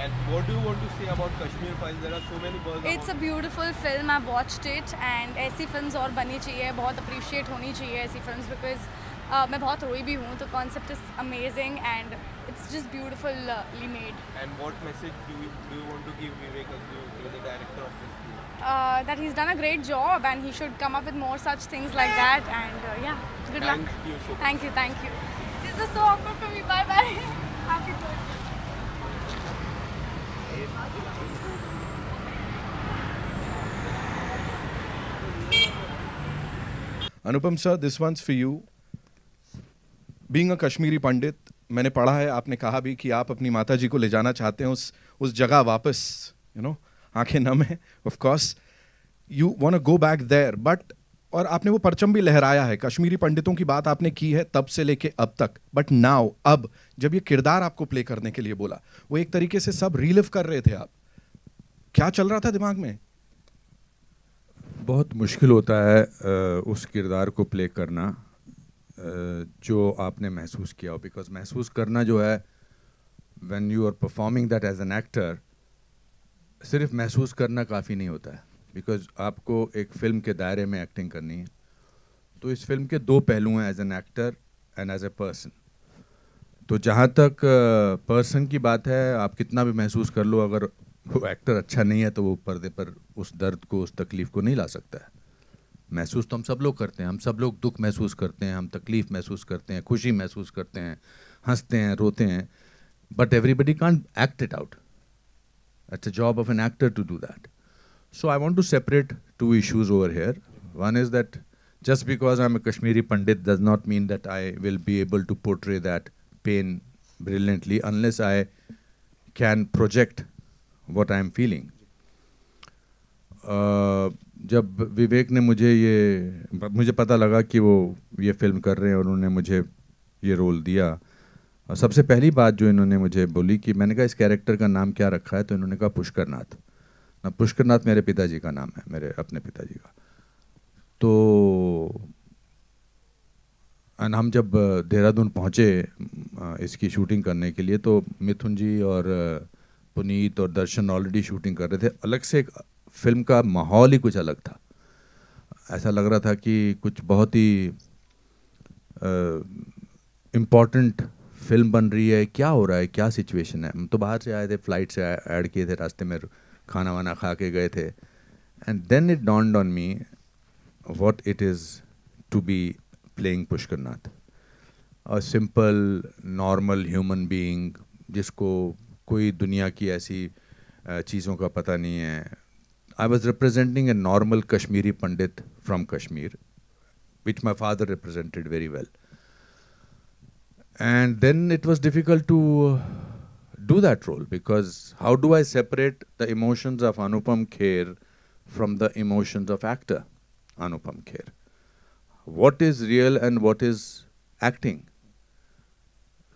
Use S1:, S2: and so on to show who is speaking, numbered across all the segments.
S1: And what do you want to say about Kashmir Files? There are so many buzz.
S2: It's a beautiful film. I've watched it and ऐसी films और बननी चाहिए, बहुत appreciate होनी चाहिए ऐसी films because मैं बहुत रोई भी हूँ तो concept is amazing and it's just beautifully made.
S1: And what message do you want to give Vivek Azure, the director of this film?
S2: That he's done a great job and he should come up with more such things like that and yeah, good luck.
S1: Thank you so much.
S2: Thank you. This is so awkward for me. Bye bye. Happy birthday.
S3: Anupam sir, this once for you. Being a Kashmiri Pandit, मैंने पढ़ा है, आपने कहा भी कि आप अपनी माता जी को ले जाना चाहते हैं उस जगह वापस. आंखें नम है. Of course you want to go back there, but और आपने वो परचम भी लहराया है. कश्मीरी पंडितों की बात आपने की है तब से लेके अब तक. बट नाउ, अब जब ये किरदार आपको प्ले करने के लिए बोला, वो एक तरीके से सब रीलिव कर रहे थे आप. क्या चल रहा था दिमाग में?
S4: बहुत मुश्किल होता है उस किरदार को प्ले करना जो आपने महसूस किया हो. बिकॉज महसूस करना जो है, when you are performing that as an actor, सिर्फ महसूस करना काफ़ी नहीं होता है. बिकॉज आपको एक फ़िल्म के दायरे में एक्टिंग करनी है. तो इस फिल्म के दो पहलू हैं, as an actor and as a person. तो जहाँ तक पर्सन की बात है, आप कितना भी महसूस कर लो, अगर वो एक्टर अच्छा नहीं है तो वो पर्दे पर उस दर्द को, उस तकलीफ़ को नहीं ला सकता है. महसूस तो हम सब लोग करते हैं. हम सब लोग दुख महसूस करते हैं, हम तकलीफ़ महसूस करते हैं, खुशी महसूस करते हैं, हंसते हैं, रोते हैं. But everybody can't act it out. It's a job of an actor to do that. So I want to separate two issues over here. One is that just because I'm a Kashmiri Pandit does not mean that I will be able to portray that pain brilliantly unless I can project what I'm feeling. जब विवेक ने मुझे पता लगा कि वो ये film कर रहे हैं और उन्होंने मुझे ये रोल दिया, और सबसे पहली बात जो इन्होंने मुझे बोली कि मैंने कहा इस कैरेक्टर का नाम क्या रखा है, तो इन्होंने कहा पुष्करनाथ. पुष्करनाथ मेरे पिताजी का नाम है, मेरे अपने पिताजी का. तो हम जब देहरादून पहुँचे इसकी शूटिंग करने के लिए, तो मिथुन जी और पुनीत और दर्शन ऑलरेडी शूटिंग कर रहे थे. अलग से एक फिल्म का माहौल ही कुछ अलग था. ऐसा लग रहा था कि कुछ बहुत ही इम्पॉर्टेंट फिल्म बन रही है. क्या हो रहा है, क्या सिचुएशन है. हम तो बाहर से आए थे, फ्लाइट से ऐड किए थे, रास्ते में खाना वाना खा के गए थे. And then it dawned on me what it is to be playing Pushkarnath. A simple normal human being जिसको कोई दुनिया की ऐसी चीज़ों का पता नहीं है. I was representing a normal Kashmiri Pandit from Kashmir, which my father represented very well. And then it was difficult to do that role, because how do I separate the emotions of Anupam Kher from the emotions of actor Anupam Kher? What is real and what is acting?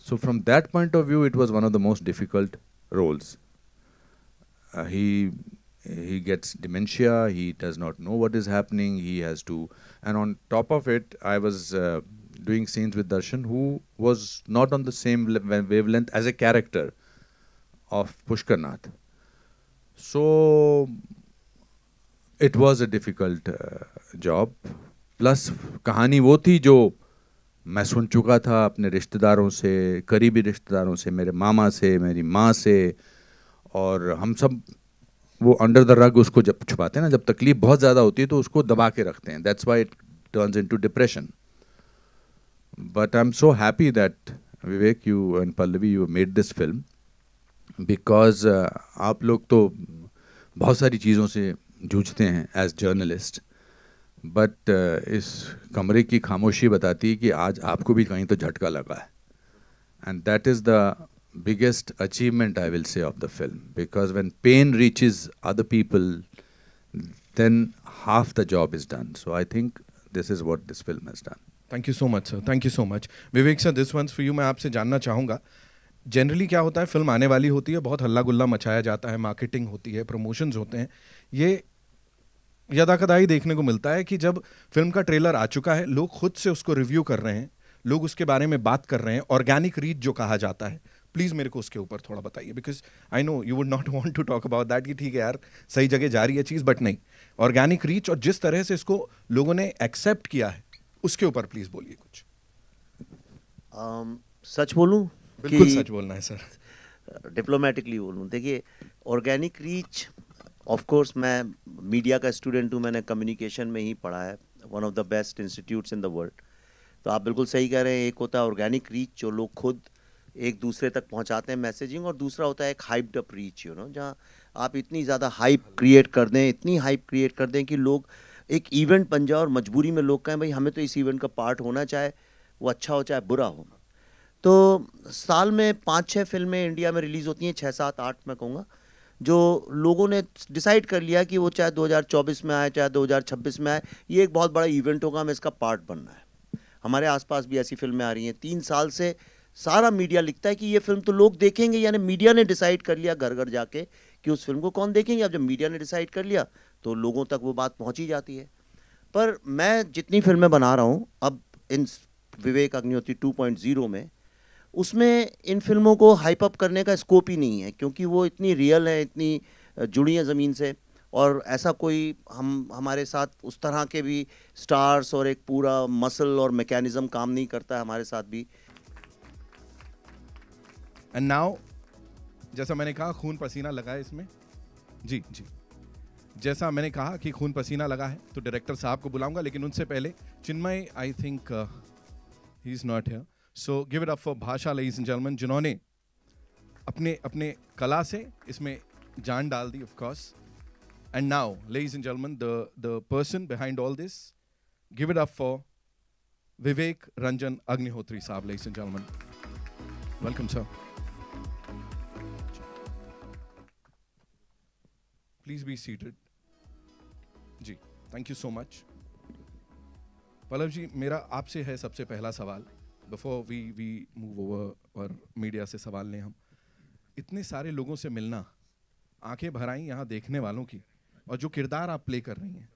S4: So from that point of view, it was one of the most difficult roles. He gets dementia, he does not know what is happening, he has to, and on top of it, I was doing scenes with Darshan, who was not on the same wavelength as a character of Pushkarnath. So it was a difficult job. Plus कहानी वो थी जो मैं सुन चुका था अपने रिश्तेदारों से, करीबी रिश्तेदारों से, मेरे मामा से, मेरी माँ से, और हम सब वो अंडर द रग उसको जब छुपाते हैं ना, जब तकलीफ बहुत ज़्यादा होती है तो उसको दबा के रखते हैं. That's why it turns into depression. But I'm so happy that Vivek, you and Pallavi, you made this film, because आप लोग तो बहुत सारी चीज़ों से जूझते हैं as journalist, but इस कमरे की खामोशी बताती है कि आज आपको भी कहीं तो झटका लगा है. And that is the biggest achievement, I will say, of the film, because when pain reaches other people, then half the job is done. So I think this is what this film has done.
S3: Thank you so much sir, thank you so much. Vivek sir, this once for you. मैं आपसे जानना चाहूँगा, generally क्या होता है, film आने वाली होती है, बहुत हल्ला गुल्ला मचाया जाता है, मार्केटिंग होती है, प्रमोशंस होते हैं. ये यदाकदाई देखने को मिलता है कि जब फिल्म का ट्रेलर आ चुका है, लोग खुद से उसको रिव्यू कर रहे हैं, लोग उसके बारे में बात कर रहे हैं, ऑर्गेनिक रीच जो कहा जाता है, प्लीज मेरे को उसके ऊपर थोड़ा बताइए, because I know you would not want to talk about that कि ठीक है यार सही जगह जा रही है चीज, बट नहीं, ऑर्गेनिक रीच और जिस तरह से इसको लोगों ने एक्सेप्ट किया है उसके ऊपर प्लीज बोलिए कुछ।
S5: सच बोलूं?
S3: बिल्कुल सच बोलना है सर।
S5: डिप्लोमेटिकली बोलूं, देखिए ऑर्गेनिक रीच, ऑफ कोर्स मैं मीडिया का स्टूडेंट हूं, मैंने कम्युनिकेशन में ही पढ़ा है, one of the best institutes in the world. तो आप बिल्कुल सही कह रहे हैं, एक होता है ऑर्गेनिक रीच जो लोग खुद एक दूसरे तक पहुंचाते हैं मैसेजिंग, और दूसरा होता है एक hyped up reach, you know, जहां आप इतनी ज़्यादा हाइप क्रिएट कर दें, इतनी हाइप क्रिएट कर दें कि लोग एक इवेंट बन जाए और मजबूरी में लोग कहें भाई हमें तो इस इवेंट का पार्ट होना, चाहे वो अच्छा हो चाहे बुरा हो। तो साल में 5-6 फिल्में इंडिया में रिलीज़ होती हैं, 6, 7, 8 मैं कहूँगा, जो लोगों ने डिसाइड कर लिया कि वो चाहे 2024 में आए चाहे 2026 में आए, ये एक बहुत बड़ा इवेंट होगा, हमें इसका पार्ट बनना है। हमारे आसपास भी ऐसी फिल्में आ रही हैं। 3 साल से सारा मीडिया लिखता है कि ये फिल्म तो लोग देखेंगे, यानी मीडिया ने डिसाइड कर लिया घर घर जाके कि उस फिल्म को कौन देखेंगे। अब जब मीडिया ने डिसाइड कर लिया तो लोगों तक वो बात पहुंच ही जाती है। पर मैं जितनी फिल्में बना रहा हूँ अब इन विवेक अग्निहोत्री 2.0 में, उसमें इन फिल्मों को हाइप अप करने का स्कोप ही नहीं है, क्योंकि वो इतनी रियल है, इतनी जुड़ी हैं ज़मीन से, और ऐसा कोई हमारे साथ उस तरह के भी स्टार्स और एक पूरा मसल और मैकेनिज्म काम नहीं करता है हमारे साथ भी।
S3: एंड नाउ, जैसा मैंने कहा खून पसीना लगा है इसमें, जी जी, जैसा मैंने कहा कि खून पसीना लगा है, तो डायरेक्टर साहब को बुलाऊंगा, लेकिन उनसे पहले Chinmay, I think he is not here, so give it up for Bhasha, ladies and gentlemen, जिन्होंने अपने अपने कला से इसमें जान डाल दी, of course. And now, ladies and gentlemen, the person behind all this, give it up for Vivek Ranjan Agnihotri sahab, ladies and gentlemen, welcome sir. Please be seated. जी, thank you so much. Pallav ji, मेरा आपसे है सबसे पहला सवाल, before we move over और media से सवाल लें हम। इतने सारे लोगों से मिलना, आंखें भर आईं यहाँ देखने वालों की, और जो किरदार आप प्ले कर रही हैं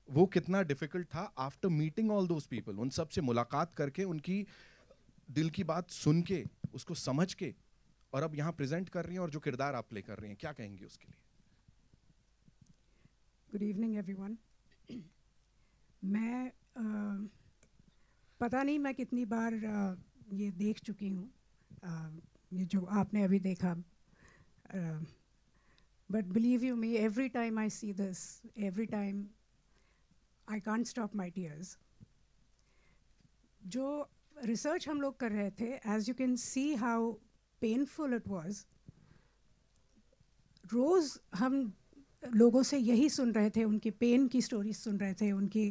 S3: वो कितना डिफिकल्ट था after meeting all those people, उन सब से मुलाकात करके, उनकी दिल की बात सुन के, उसको समझ के, और अब यहाँ प्रेजेंट कर रही हैं, और जो किरदार आप प्ले कर रही हैं, क्या कहेंगे उसके लिए?
S6: Good evening everyone. मैं पता नहीं मैं कितनी बार ये देख चुकी हूँ, ये जो आपने अभी देखा, but believe you me, every time I see this, every time I can't stop my tears. जो रिसर्च हम लोग कर रहे थे, as you can see how painful it was. रोज़ हम लोगों से यही सुन रहे थे, उनके पेन की स्टोरीज सुन रहे थे, उनकी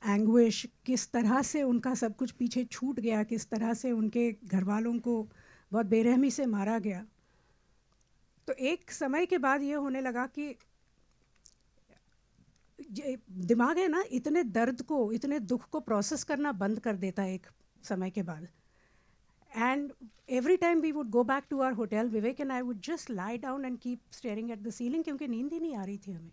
S6: एंग्विश, किस तरह से उनका सब कुछ पीछे छूट गया, किस तरह से उनके घर वालों को बहुत बेरहमी से मारा गया। तो एक समय के बाद ये होने लगा कि दिमाग है ना, इतने दर्द को, इतने दुख को प्रोसेस करना बंद कर देता है एक समय के बाद। And every time we would go back to our hotel, Vivek and I would just lie down and keep staring at the ceiling, क्योंकि नींद ही नहीं आ रही थी हमें।